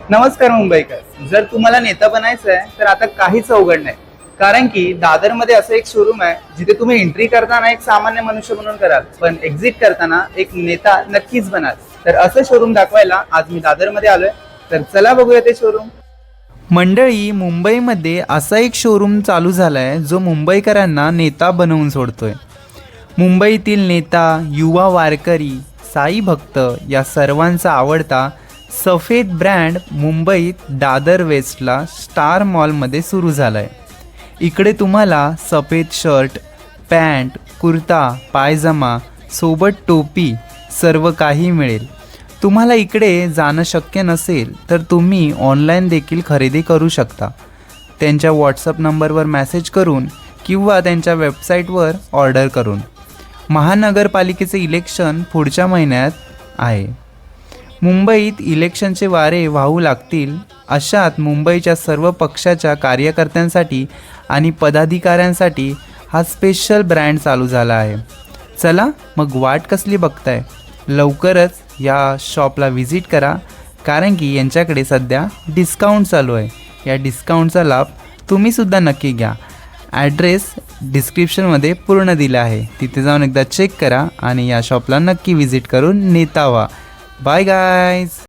नमस्कार मुंबईकर. जर तुम्हाला नेता बनायचं आहे तर आता काहीच अवघड नाही. कारण की दादरमध्ये असं एक शोरूम आहे जिथे तुम्ही एंट्री करताना एक सामान्य मनुष्य म्हणून कराल, पण एक्झिट करताना एक नेता नक्कीच बनाल. तर असं शोरूम दाखवायला आज मी दादरमध्ये आलोय. तर चला बघूया ते शोरूम. मंडळी, मुंबईमध्ये असा एक शोरूम चालू झालाय जो मुंबईकरांना नेता बनवून सोडतोय. मुंबईतील नेता, युवा वारकरी, साई भक्त या सर्वांचा आवडता सफेद ब्रँड मुंबईत दादर वेस्टला स्टार मॉलमध्ये सुरू झाला आहे. इकडे तुम्हाला सफेद शर्ट, पॅन्ट, कुर्ता, पायजमा सोबत टोपी सर्व काही मिळेल. तुम्हाला इकडे जाणं शक्य नसेल तर तुम्ही ऑनलाईन देखील खरेदी करू शकता. त्यांच्या व्हॉट्सअप नंबरवर मेसेज करून किंवा त्यांच्या वेबसाईटवर ऑर्डर करून. महानगरपालिकेचे इलेक्शन पुढच्या महिन्यात आहे. मुंबईत इलेक्शनचे वारे वाहू लागतील अशात मुंबईच्या सर्व पक्षाच्या कार्यकर्त्यांसाठी आणि पदाधिकाऱ्यांसाठी हा स्पेशल ब्रँड चालू झाला आहे. चला मग वाट कसली बघताय, लवकरच या शॉपला व्हिजिट करा, कारण की यांच्याकडे सध्या डिस्काउंट चालू आहे. या डिस्काउंटचा लाभ तुम्हीसुद्धा नक्की घ्या. ॲड्रेस डिस्क्रिप्शनमध्ये पूर्ण दिला आहे, तिथे जाऊन एकदा चेक करा आणि या शॉपला नक्की व्हिजिट करून नेता व्हा. Bye guys.